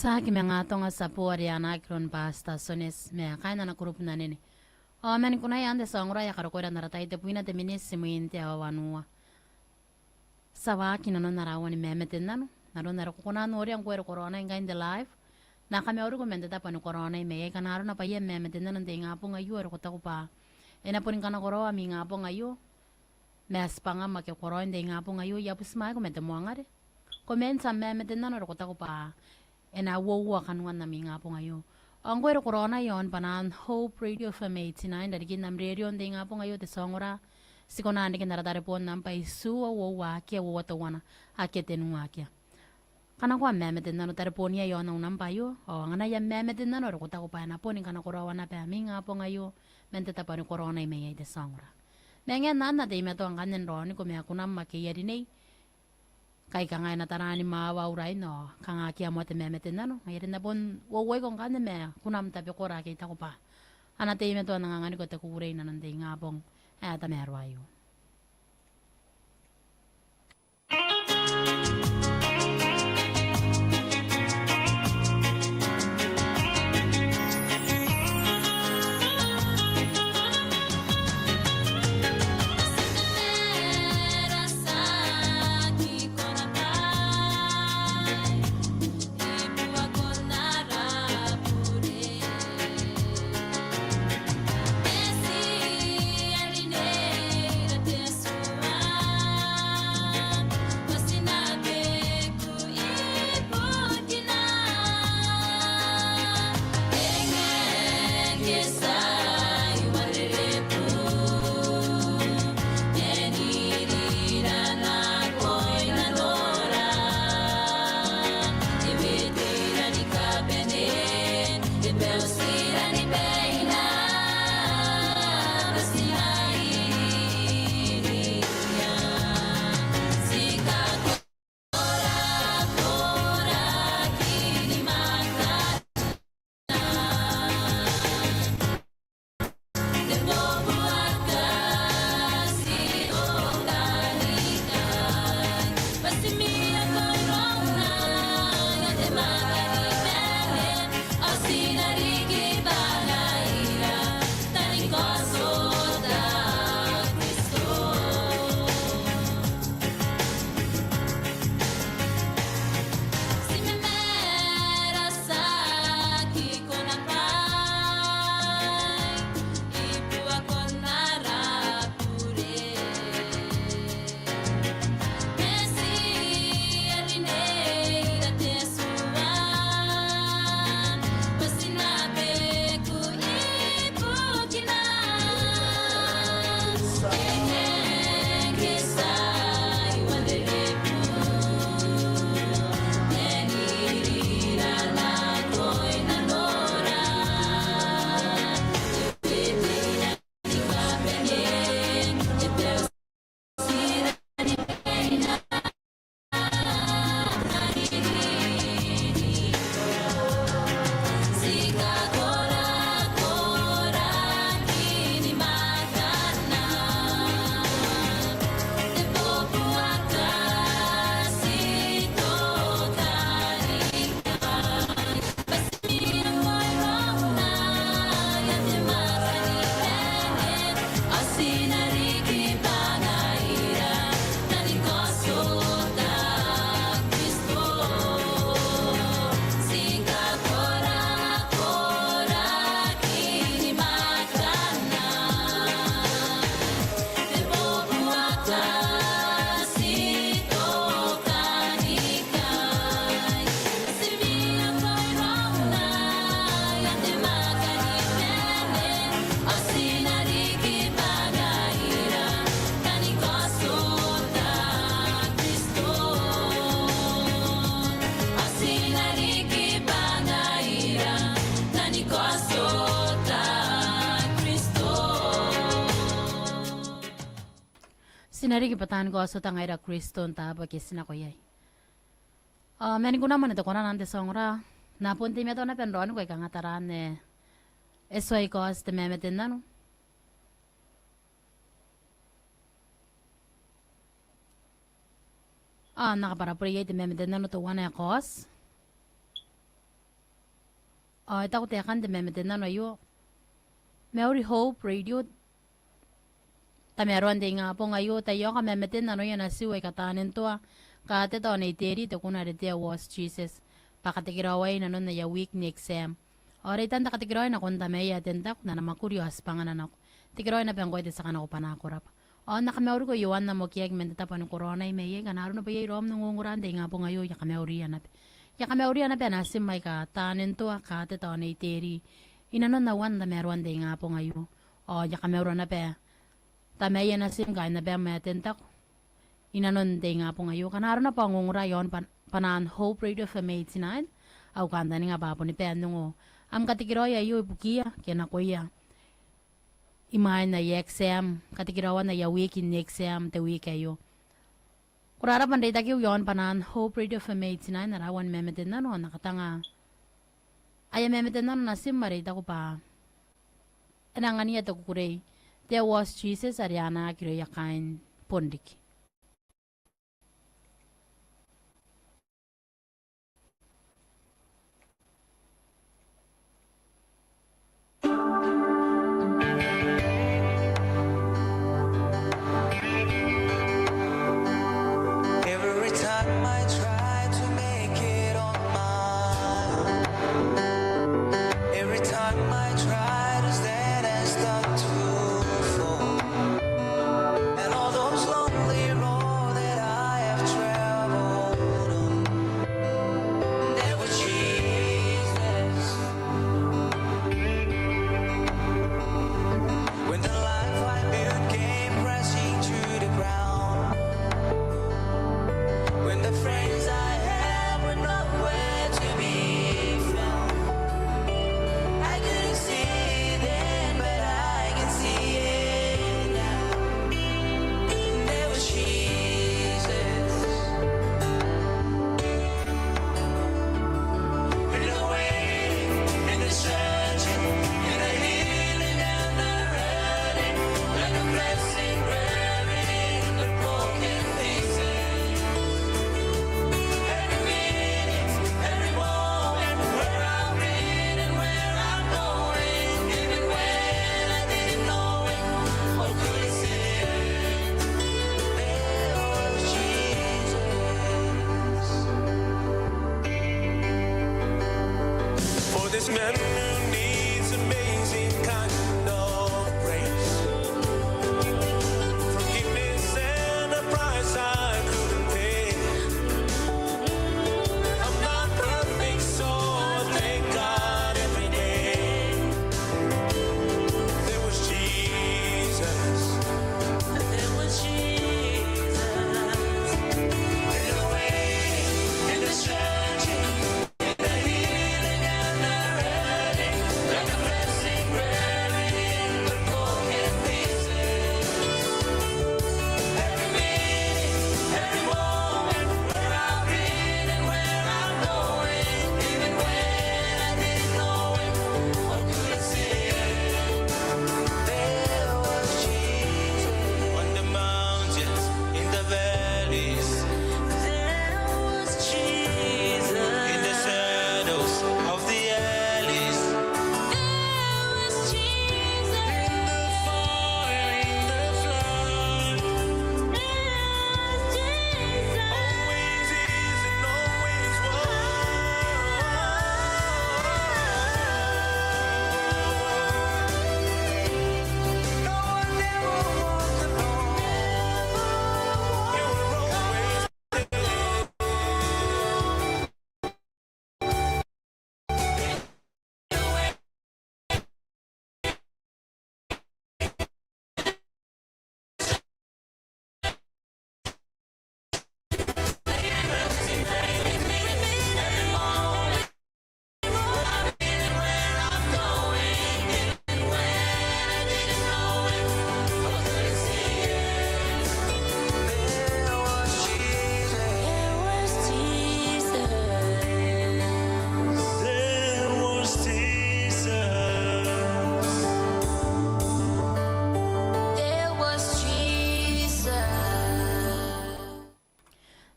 Sa akin mga nga sa puwari ang akron pa stasones me kaya na grupo na nini. O men kuna yan de sangura ya karokoda naratay te puina te minis simuinte awanua. Sa akin ano narawani memeten nano. Naron naro kuna nori ang kwero corona inga in the life. Na kami oro ko mente tapano corona me kanaro na pa yem memeten nano te ngapo ngayo ero kota ko pa. Ena punin kana koro ami ngapo ngayo. Mes panga make corona de ngapo ngayo ya pusma ko mente moangare. Komensa memeten nano ero kota ko pa. Ena wowa kanuan na mi ngapo ngayo. Ang kwero corona yon panan Hope Radio FM 89 dari kinam radio de ngapo ngayo te songora. Sikona andi kinara po nampai suwa wowa kia wowa tawana aketenu akia. Kana kwa memeten nano tariponia yon ang nampayo. O ngana ya memeten nano ro kota ko pa na po ning kana korawa na pa mi ngapo ngayo mente tapano corona imeye te songora. Mengen nana de meto ang kanen ro ni ko me akunam makiyari nei. Kay ka ngay natarani mawauray no kang aki amo te memeten nano ngayon na pon waway kong kanen me kunam tabi ko ra kita ko pa anate meto nangangani ko te kuray na nande ngapong ta merwayo. Sinari kipatan ko aso tangay da Kristo ta bakisina ko yay. Meni ko naman ito ko na nante songra. Napunti mi ito na penron ko ikang ataran ne. Esway ko as te memetin na no. Nakaparapuriya iti memete na no to wana yakos. Ita ko tekan ti memete na no ayo. Mary Hope Radio. Tameron di nga po ngayo tayo ka memete na no yan asiway katanin to Kate to na iteri to kuna rete was Jesus. Pakatikiraway na no na ya week ni exam. Ora itan takatikiraway na kung tamay atentak na namakuryos panganan ako. Tikiraway na piyang ko iti sa kanako panakurap. Nakamawri ko yuwan na mo kiyag mendata pa ng corona may ganaro na pa yung rom nungunguran day nga po ngayon yakamawri yan yakamawri yan nasim may ka tanin to kate to na iteri inanon na wan na meron day nga po ngayon yakamawri na pa tamay yan nasim kaya na pa may atentak inanon day nga po ngayon kanaro na pa ngungura yon panan Hope Radio for May 89 aw kanda ni nga pa po ni Penong am katikiroy ayo ipukiya kaya na kuya imahan na exam, katikirawan na week in exam, te week kayo. Kurara panday takiw yon panan, Hope Radio for May 89, narawan memeten na no, nakatanga. Ay memeten na no, nasim marita ko pa. Anangan niya to kukuray, there was Jesus, Ariana, kirayakain, pondik.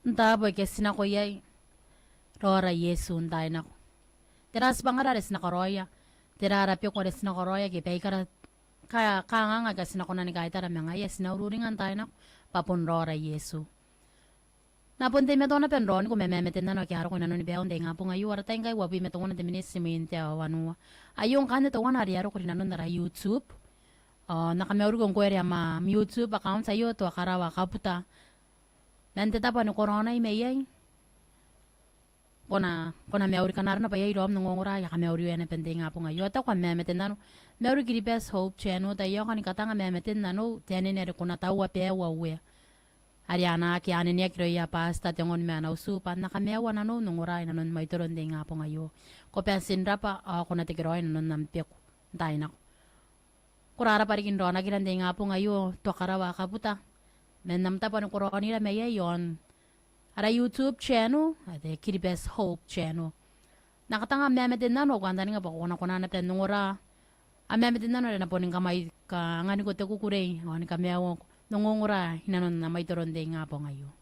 Ntaboy kesina ko yay. Rora Yesu nday nako. Tiras bangara res na koroya. Tirara pyo ko res na koroya ki peikara kaya kanga nga sina ko na ni kaitara mga yes na ururingan tayo nako. Papun rora Yesu. Napunti me to na penron ko mememetin na no kiaro ko na no ni beon de nga po ngayu ara tay ngay wabi me to na de minis simente awanua. Ayong kan to na ariaro ko na no na YouTube. Nakameuru kong kwere ama YouTube account sa iyo to akarawa kaputa. Nante tapa no corona imeyay. Kona meuri kanar na payay rom ngongora ya kameuri ene pende nga po ngayo ta kwa memetin na no. Meuri kiri best hope channel tayo kan katanga memetin na no tene ne ko na tawa pe wawe. Ariana ki ane ne kiro ya pasta tengon me na usupan na kamewa na no ngora na non may turon de nga po ngayo. Ko pensin rapa ako na tigiro na non nampe ko. Dai na. Kurara parikin ro na kilande nga po ngayo to karawa kaputa. Menamta pa ng korona nila may yon. Ara YouTube channel, ade Kiribes Hope channel. Nakatanga memetin na no kwanda nga pa ko na na pen ngora. Memetin na no na po ning kamay ka ngani ko te kukurey, ngani kamewo nungongora hinanon na may turon de nga po ngayo.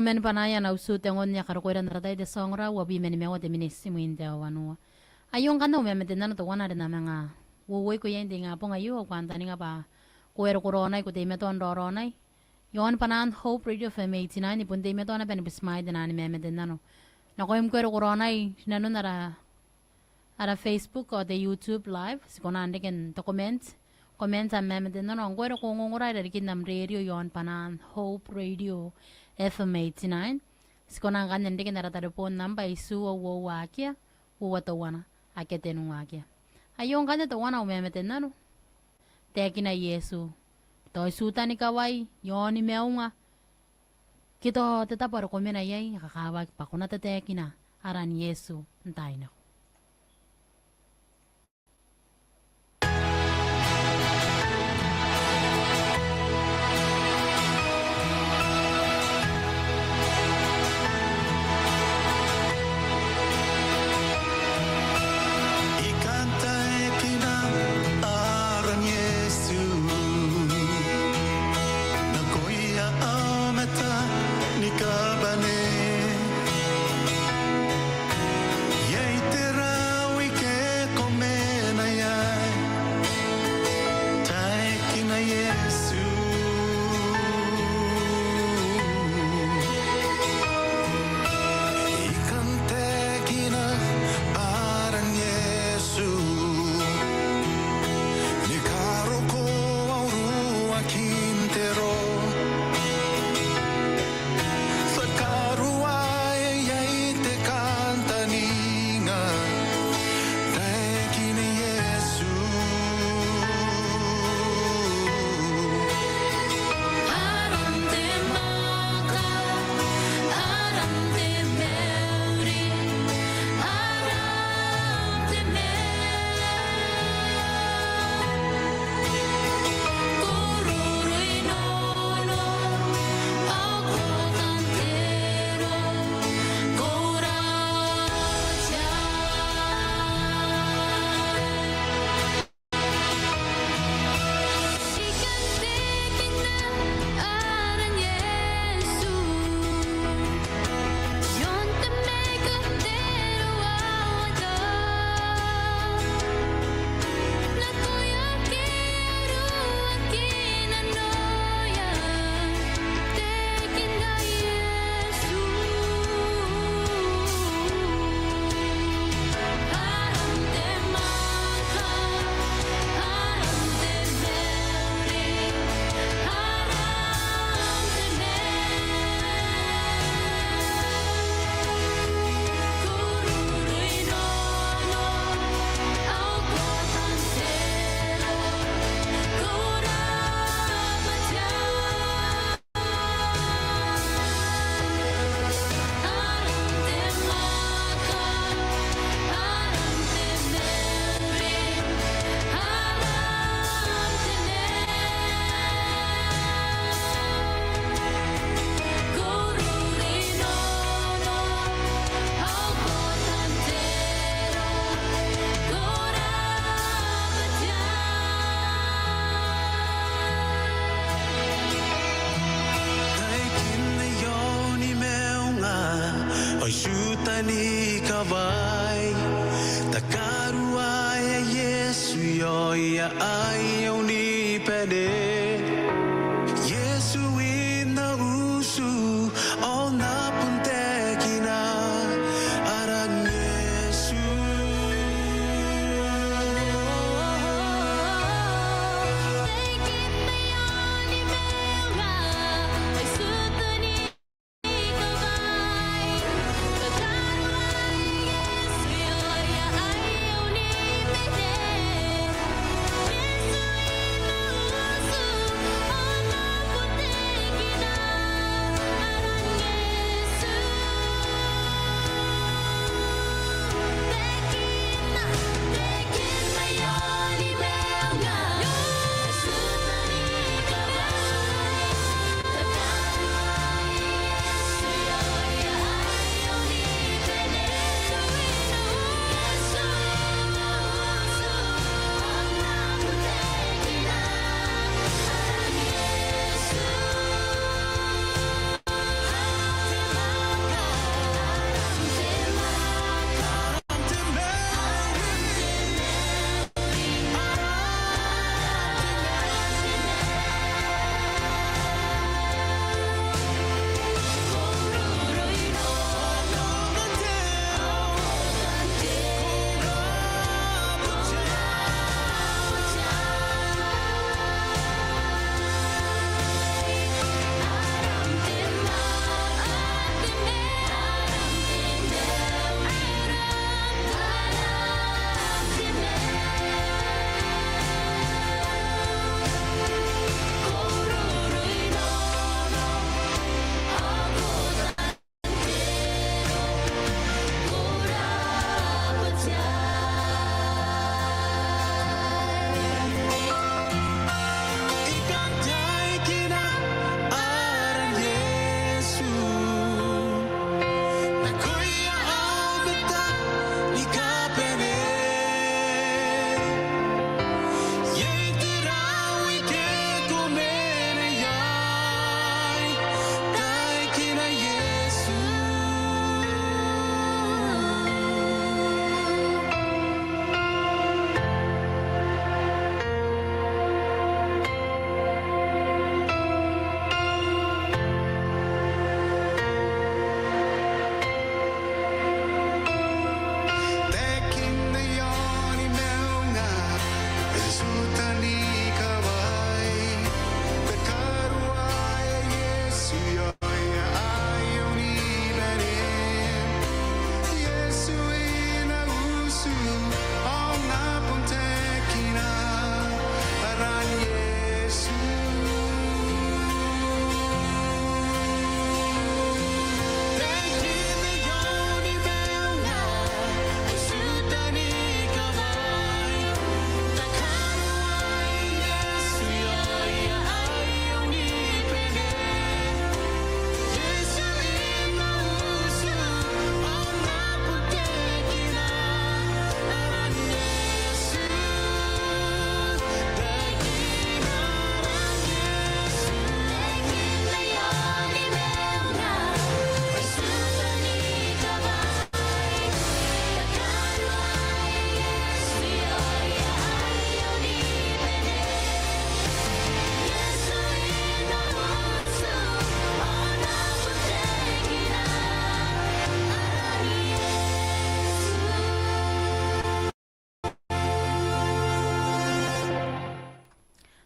Men panaya na usute ngon niya karukoy na ratay de songra wabi men mewa de minisimu inde wanu. Ayong kanu memetin na to wana de na mga wuwoy ko yan nga po ngayo kwanta ni nga pa kuwero corona ko de meton roronay. Yon panan Hope Radio FM 89 ni punde meton na penibismay de na ni memetin na no. Nakoyim kuwero corona nano nara ara Facebook o de YouTube live sikonande ken to comment sa memetin na no kuwero ko ngunguray darikin nam radio yon panan Hope Radio FM 89. Sikonang kanin din naratadupon namba isuwa wawakia uwatawana aketenu wakia. Ayong kanya tawana umemetin na no. Teki na Yesu. To suta ni kawai yon ni meunga. Kito tetapar ko mena yay kakawag pa ko na tateki na. aran Yesu ntaina. Ni kawai takarua ya Yesu yo ya ayaw ni pede Yesu ina usu o napunte kina aran Yesu Yesu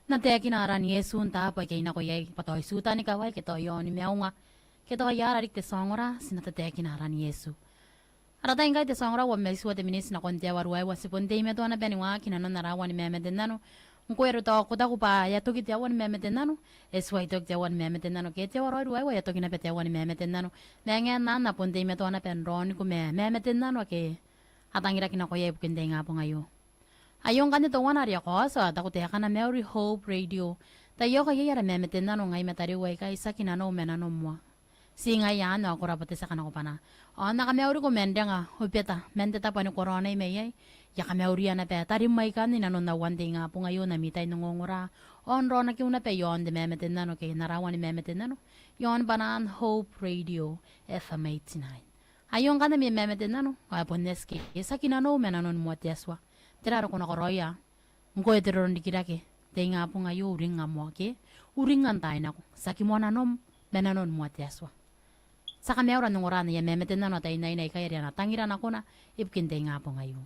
na te kinaran Yesu nta pa kay na ko yay patoy suta ni kaway kito yon ni meunga kito yara rik te songora sinata te kinaran Yesu arata ingai te songora wa me suwa te minis na konte warwai wa siponte me to na beni wa kinano narawa ni meme denano nkuero to kuta kupa ya toki te awan meme denano eswai tok te awan meme denano ke te waroi wa ya toki na pe te awan meme denano nenge na ponte me to na penron ku meme denano ke atangira kina ko yay pukende nga po ngayo ayong kanito wana ri ako sa tako te kana Mary Hope Radio tayo kaya yara memeten na no ngay metari way ka isa kinano menano mo si nga yan no ako rapote sa kanako pana o naka Mary ko mende nga hupeta mente ta pa ni corona may ya ka Mary na pe tari may kan ni nanon na one day nga po ngayon na mitay nungongura on ro na kiu na pe yon de memeten na no kay narawan ni memeten na no yon banan Hope Radio FM 89 ayong kana mi memeten na no kaya poneski isa kinano menanon mo tiaswa teraro kono koroya ngoe teroro ndikirake tenga po ngayo uringa mo ke uringan tay na ko saki mo nanom benanon mo tiaswa saka meora nung orana ya memeten na no tay nay nay kaya na tangira na ko na ipkin tenga po ngayo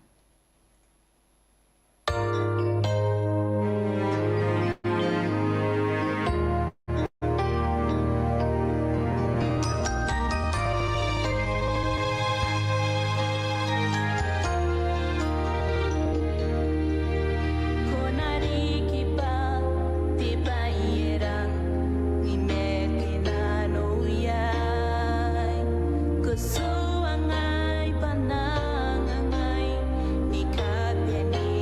Suangai panangangai ni kapeni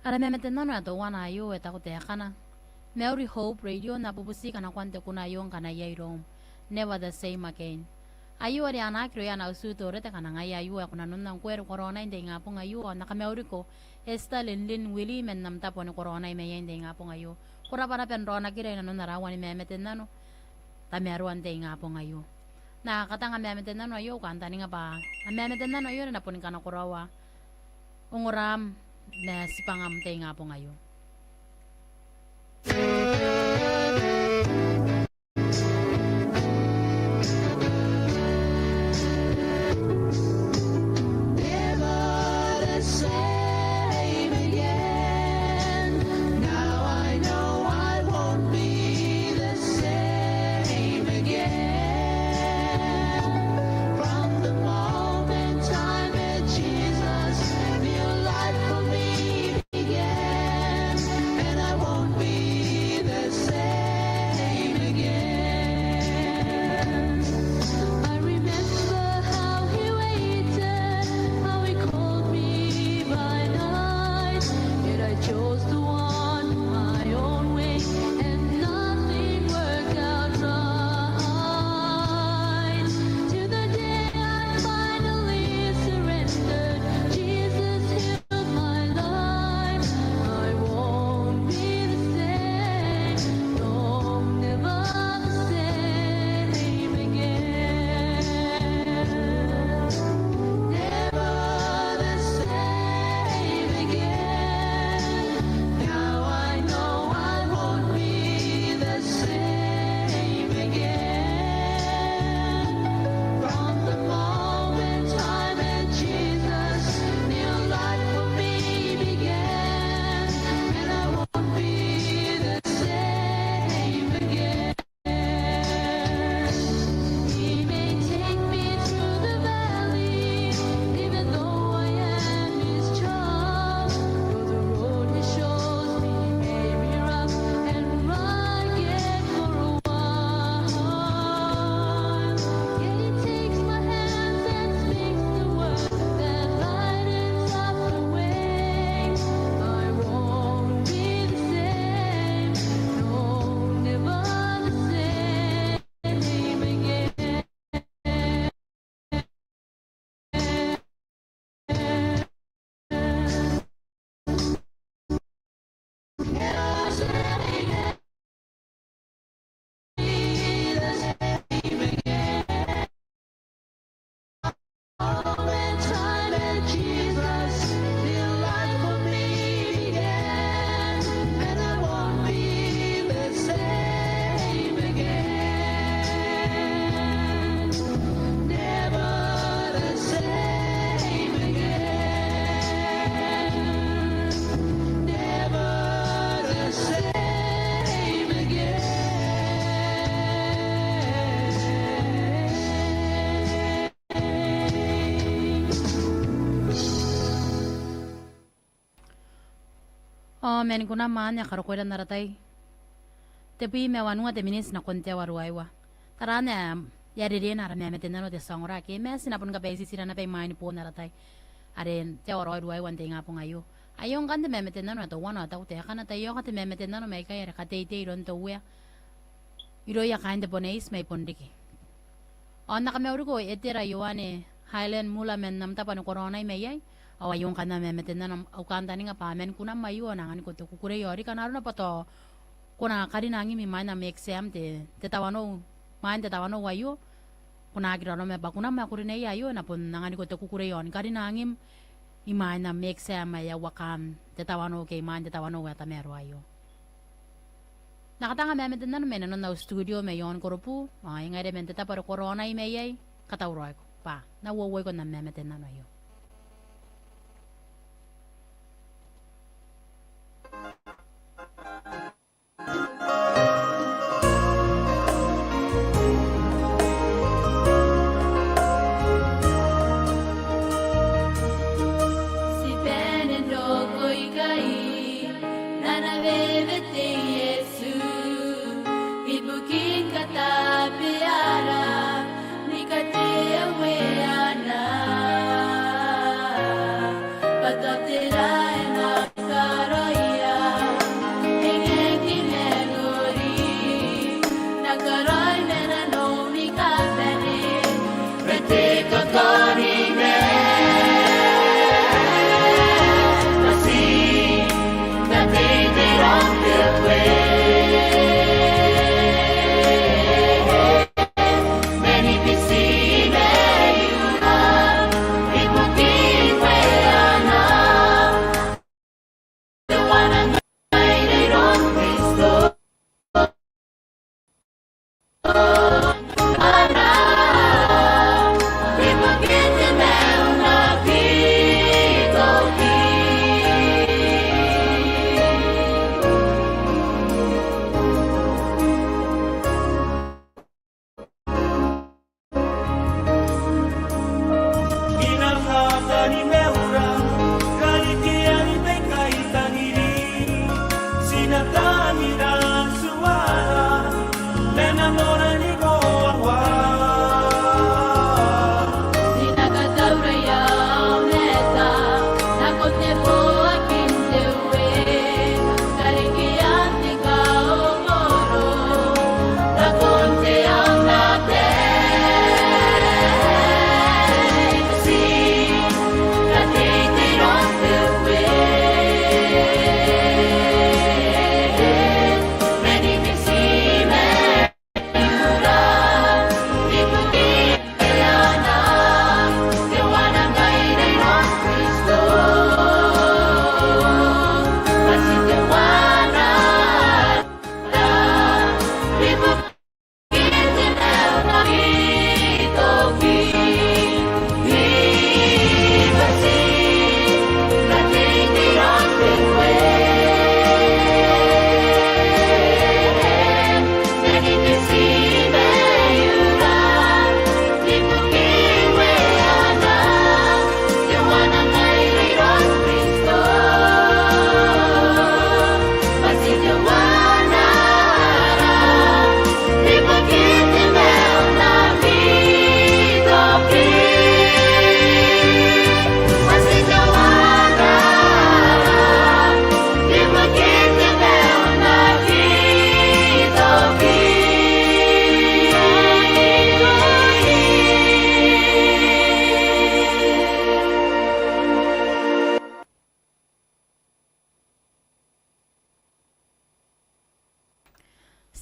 Ara memetena no ato wana ayo eta ko te kana. Mary Hope Radio na bubusika na kwante kuna yon kana yairom. Never the same again. Ayu ari anak ro yana usuto rete kana ngai ayu ako na nunang kwero corona inde nga po ngayu naka Mary ko esta linlin willy men nam tapo ni corona ime inde nga po ngayu. Kura para pen ro na kire na narawan ni memetena no. Tameru ande nga po ngayu. Na katanga memetena no ayo kanta ni nga pa. Memetena no ayo na po ni kana kurawa. Unguram na sipangam te nga po ngayon. Men kuna man ya karokoida naratai. Tepi me wanua te minis na konte waruaiwa. Tarana ya rere na rame metena no te sangora ke me sinapun ka pesi sira na pe main po naratai. Are te waruai wan te ngapo ngayo. Ayong kan te me metena no to wana ta te kana ta yo ka te me metena no me ka ya ka te iron to we. Iro ya kain de poneis me pondiki. On na kame uruko etera yoane Highland mula men nam ta pa no corona me yai. Awayong kana me metena no au kanta ni nga pa men kuna mayo na ngani ko te kukure yori kana na pato kuna kari nangi mi mana me exam te tawano main te tawano wayo kuna kira no me bakuna me akuri ne yayo na pun nangani ko te kukure yon kari nangim i mana me exam ya wakam te tawano ke main te tawano wa ta mero ayo nakatanga me metena no me no na studio me yon koropu ay ngare men te ta para corona i me yai katawro ko pa na wo ko na me metena no yo. But the delight of God. Tangina suara Menamora ni goa Sinagadauraya meta Nakote po akintewe Karikian tika omoro Takonte ang nate Si Katiti rontewe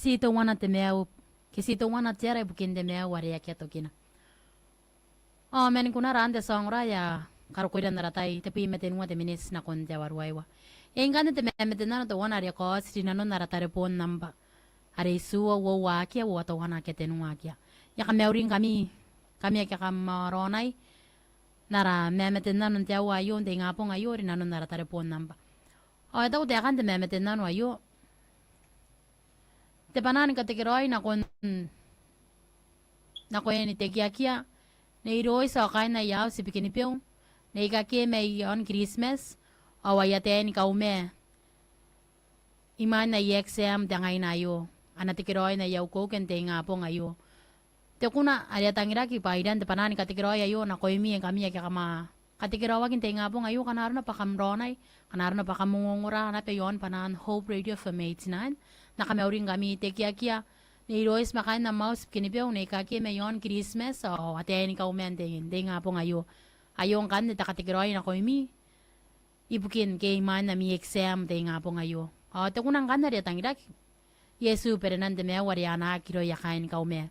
Sito wana temeu kisito wana tera bukin demeu waria kiatokina. Oh men kuna rande songra ya karo kuida naratai tapi meten wa minis na kon jawar waiwa. Engane te meten na to wana ria ko sina no naratare pon namba. Are suwa wo wa kia wo to wana keten wa kia. Ya kameurin kami ya kamaronai nara meten na non jawa yo de ngapo ngayo ri na no naratare pon namba. Oh to te kan te meten na no ayo te panan ka te kiroi na kon ni te kia na iroi sa kai na yaw si bikini piong na ikake may on Christmas awayate ni kaume iman na exam dangay na yo ana te kiroi na yaw ko kente nga po ngayo te kuna alia tangira ki paidan te panan ka te kiroi ayo na koimi kami ya kama katikirawa kinte nga po ngayo kanaro na pakamronay kanaro na pakamungungura na peyon panan Hope Radio for Mates 9 nakamauring kami te kia ni Royce makain na mouse kinipiong na ikaki mayon Christmas o atein ka umente hindi nga po ngayo ayong kan ni takatikiroy na ko imi ibukin kay man na mi exam te nga po ngayo o te kunang kan na rin tangirak Yesu pero nande me wariana kiro yakain ka ume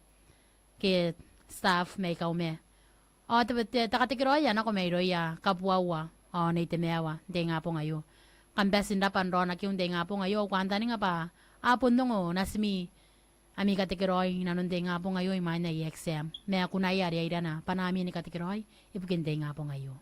ke staff may ka ume o te takatikiroy na ko may roya kapwawa o na itemewa hindi nga po ngayo kambesin dapan ron na kiyong hindi nga po ngayo kwanta ni nga pa apon nung nasmi ami katikiroy nanunde nga po ngayon iman na i-exam. May ako na yari ay na panami ni katikiroy ipaginde nga po ngayon.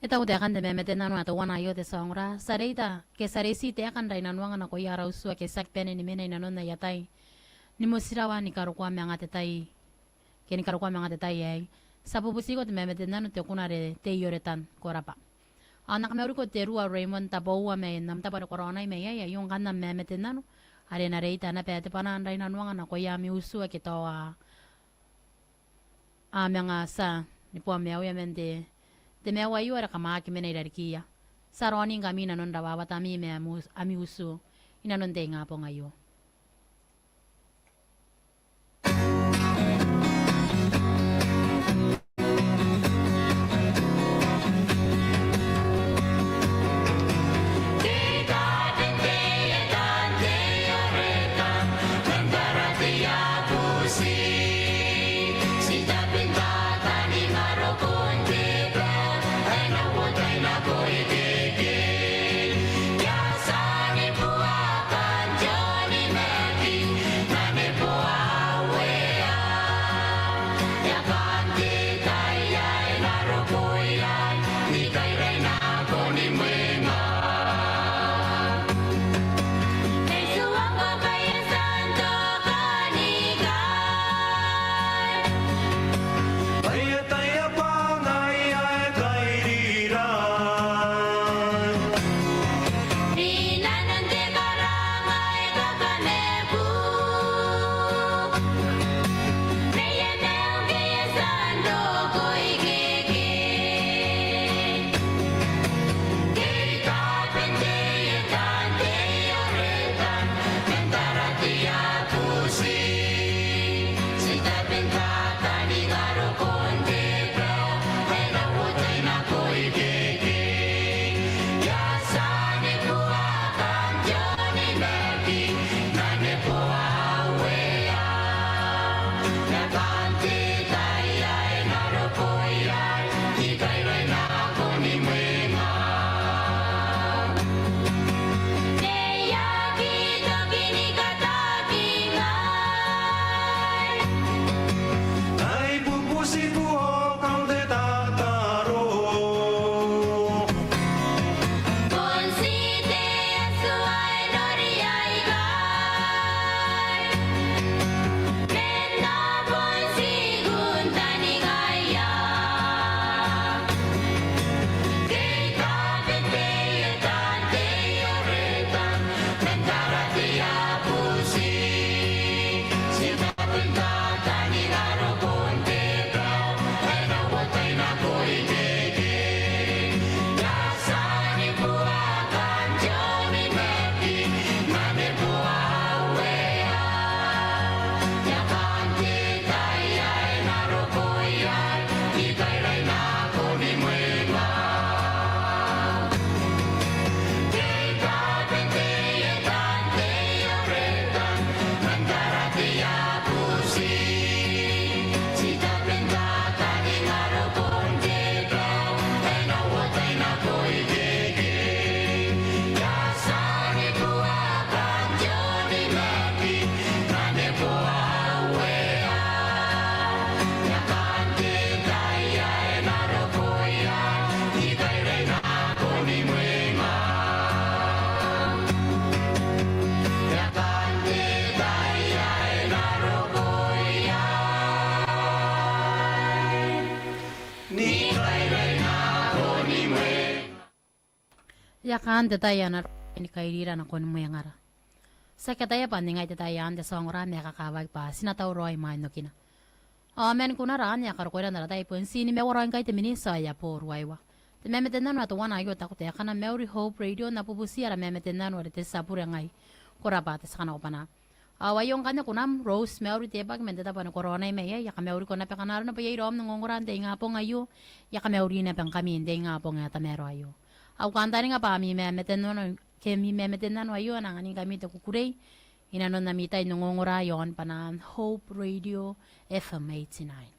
Ita udah kan deme mete nanu atau wana yo te songra sarita ke sarisi te akan dai nanu ngana ko yara usua ke sak pene ni mena nanu na yatai ni mosirawa ni karu kwa menga te tai ke ni karu kwa menga te tai ai sapu busiko te meme te nanu te kunare te yoretan korapa anak meru ko te rua Raymond tabawa me nam tapar corona me ya yung kan na meme te nanu are na reita na pe te panan dai nanu ngana ko ya mi usua ke toa a menga sa ni po me obviamente te mea wai ora kama ki mena irarikia. Saroni ngamina non rawa tami me ami usu ina non te ngapo ngayo. Yakan tetaya na ni kairira na kon mo yangara. Sa kataya pa ningay tetaya ande songra me kakawag pa sinataw roy maino kina. Amen kuna ran ya karkoira na ratay pon sini me waran kay temini sa ya por waiwa. Te memeten na to wana yo takute kana Mary Hope Radio na pubusiara memeten na no rete sapura ngai. Korabate sa kana opana. Awayong kanya kunam rosemary tebag mendeta pa corona may ya kami uri ko na pekanaro na pa yairom ng ngongorante nga po ngayo ya kami uri na pang kami hindi nga po nga tamero ayo. Aw kanta nga pa mi memeten no kemi memeten na ayo nang ani kami to kukurey inanon na mitay ng ngongorayon panan Hope Radio FM 89.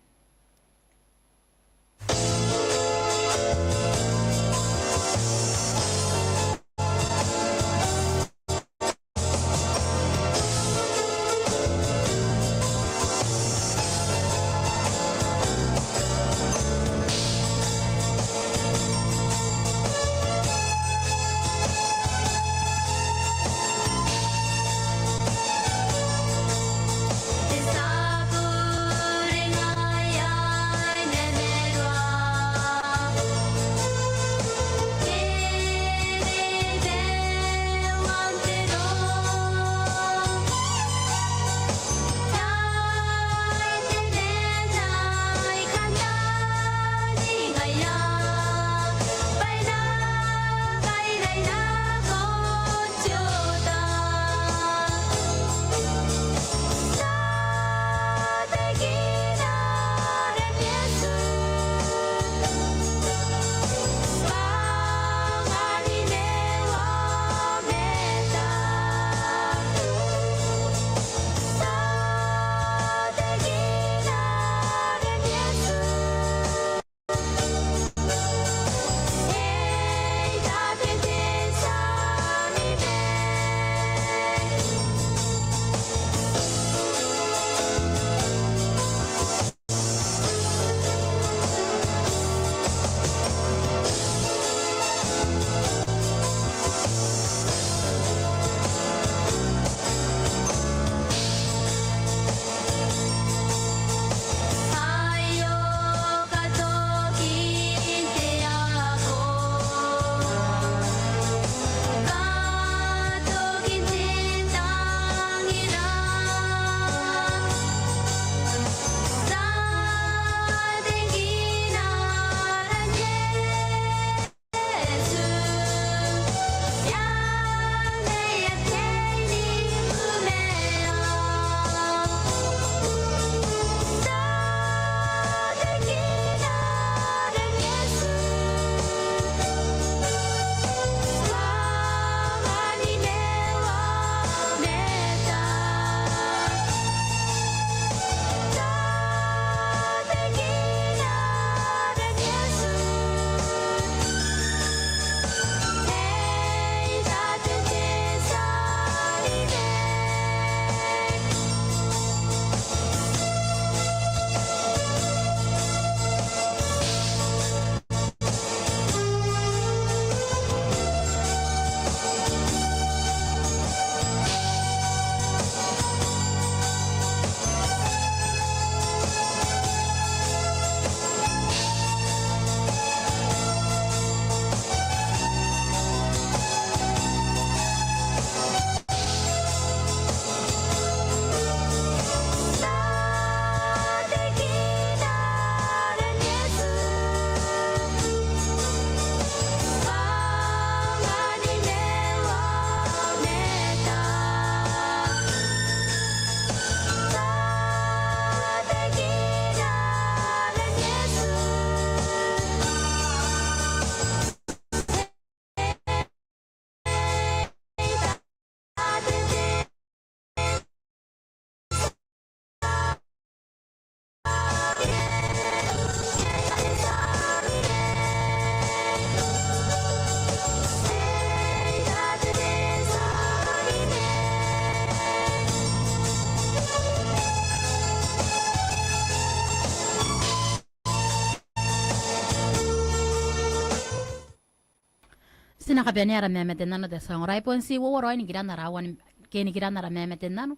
Sinakabianera memeten nano de song raipon si woro ni giran narawan keni giran nara memeten nano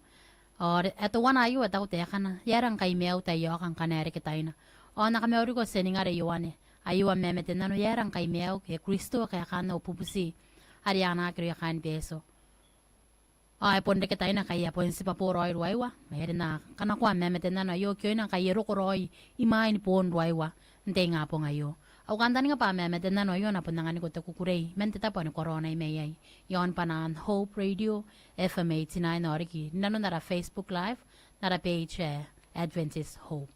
or eto wana ayu eta ute kana yaran kai meu tayo kan kanere kitaina o nakameuri ko seningare yuane ayu memeten nano yaran kai meu ke Kristo ka kana upupusi ariana kri kan beso ay ponde kitaina kai apon si paporo ay ruaiwa mayerna kana kwa memeten nano yo kyo na kai ro koroi imain pon ruaiwa ntenga po ngayo Aukanta nga pa meten na no yon apon nga ni ko te kukurei men tita pa ni corona imeyay yon panan Hope Radio FM 89 oriki nano nara Facebook Live nara page Adventist Hope.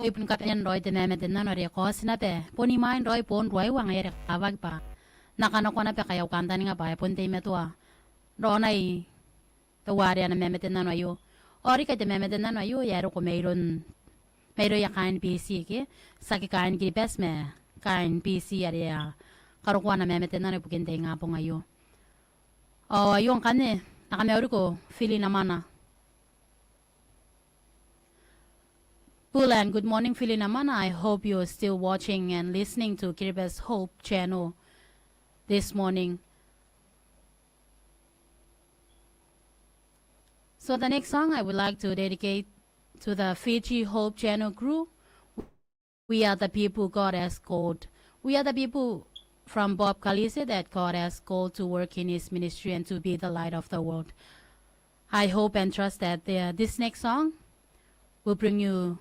Ipun kapen roy te meten na no re ko sinape poni main roy pon roy wang ere awag pa nakano ko na pe kayaw kanta ni nga pa pon te metua ro nai to wari na meten na no yo ori ka te meten na no yo yaro ko meiron ya kain PC ke saki kain ki bes me kain PC area karo ko na meten na no pukin te nga po ngayo o yung kane nakameori ko fili na mana. Good morning, Philinamana. I hope you're still watching and listening to Kiribati Hope channel this morning. So the next song I would like to dedicate to the Fiji Hope channel crew. We are the people God has called. We are the people from Bob Kalise that God has called to work in His ministry and to be the light of the world. I hope and trust that this next song will bring you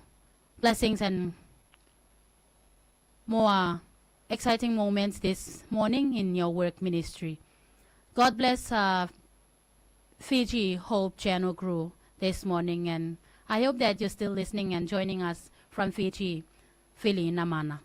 blessings and more exciting moments this morning in your work ministry. God bless Fiji Hope channel crew this morning, and I hope that you're still listening and joining us from Fiji, Philinamana.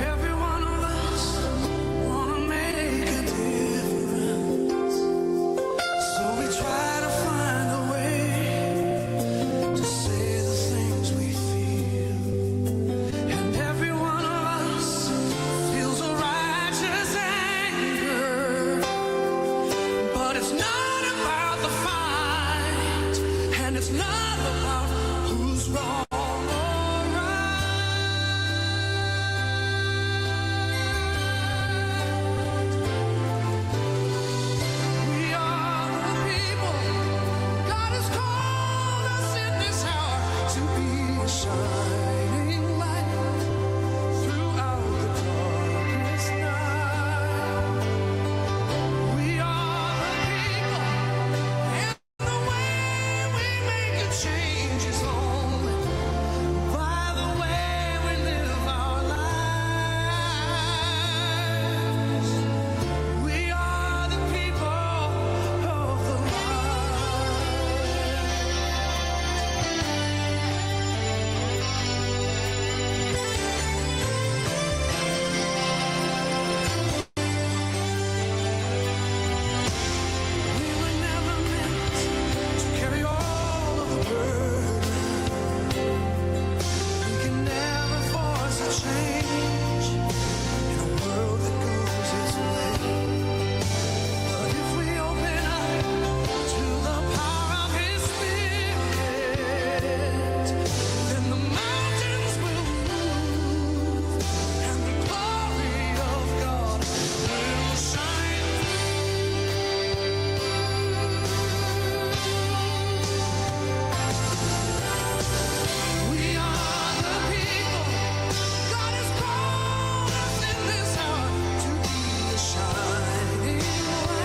Every one of us wanna make a difference. It's not about who's wrong or right. We are the people. God has called us in this hour to be a shining light throughout the darkest night. We are the people, and the way we make a change is only by the way we live our lives. We are the people of the light. We were never meant to carry all of the burden. We can never force a change in a world that goes its way. But if we open up to the power of His Spirit, then the mountains will move, and the glory of God will shine through. We are the people. God has called us in this hour to be a shining light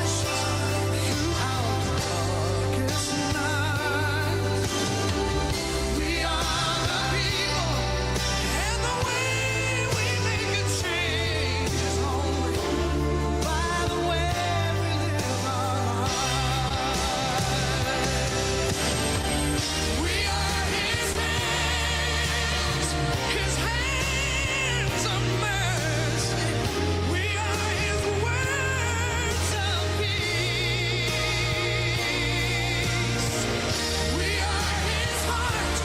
throughout the darkest night. We are the people, and the way we make a change is only by the way we live our lives. We are His hands of mercy. We are His words of peace. We are His heart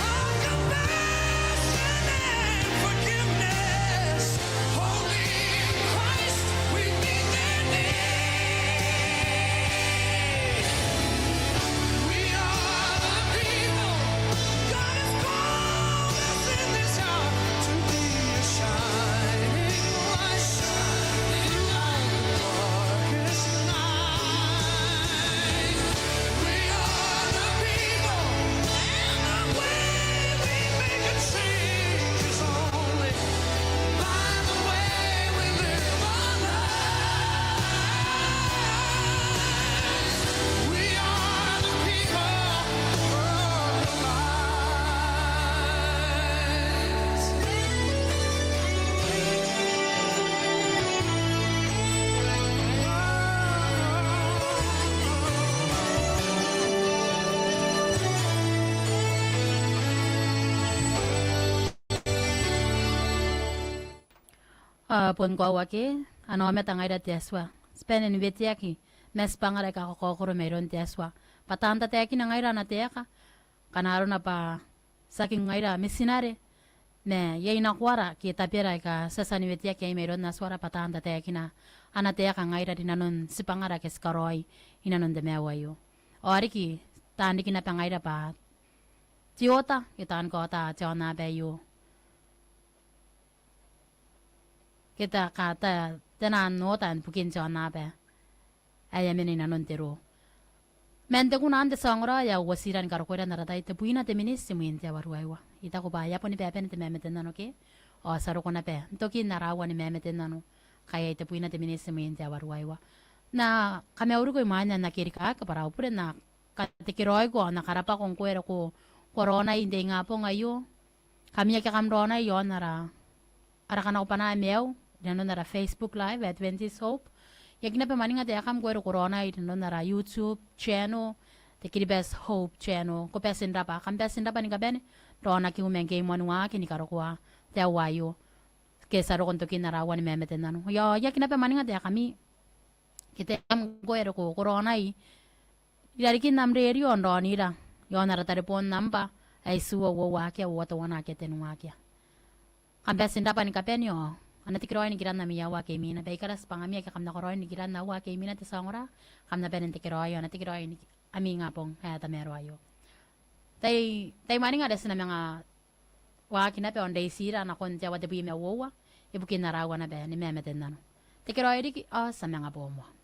of compassion and forgiveness. Only in Christ we meet their need. We are the people. God has called us in this hour to be a shining light throughout the darkest night. We are the people, and the way we make a change is only by the way we live our lives. We are the people of the pon kwa wake ano me tanga ida tiaswa spenen beti yaki mes pangare ka ko ko meron tiaswa patanta te yaki na ngaira na te yaka kanaro na pa saking ngaira misinare me ye ina kwara ki tapira ka sasani beti yaki meron na swara patanta te yaki na ana te yaka ngaira dinanon sipangara ke skaroi inanon de mewayo oriki tandi kina pangaira pa tiota itan ko ta chona beyo kita kata tenan notan pukin chona be ayamini nanon tero mente kuna ande sangra ya wasiran karkoira narata ite puina te minissimo inte waruaiwa ita ko ba ya poni pepe te memeten nano ke o saro kona pe toki narawa ni memeten nano kaya ite puina te minissimo inte waruaiwa na kame uru ko imanya na kirika ka para upure na katikiroi ko na karapa kong kuero ko corona inde nga po ngayo kami ya kamrona yon nara ara kana ko pana meu dano nara Facebook live Adventist Hope yakina pe maninga te akam kuero corona dano nara YouTube channel te kiri best Hope channel ko pesin rapa kam pesin rapa ni kabene rona ki umenge monwa ki ni karokwa te wayo ke saro kon to kinara wani memeten nano yo yakina pe maninga te akami kita am kuero ko corona Ilari kin nam reri on ronira yon nara taripon namba ay suwa wo wakia wo to wana ke tenu wakia kambe sinda pa ni kapenyo anati kiroy ni giran na miya wa ke mina be karas pangami ke kamna koroy ni giran na wa ke mina te sangora kamna benen te kiroy anati kiroy ni ami nga pong ha ta mero ayo tay maninga des na mga wakina pe onde sira na kontia wate bi me wowa ibukin narawa na be ni memeten nano tikiro edi sa mga bomo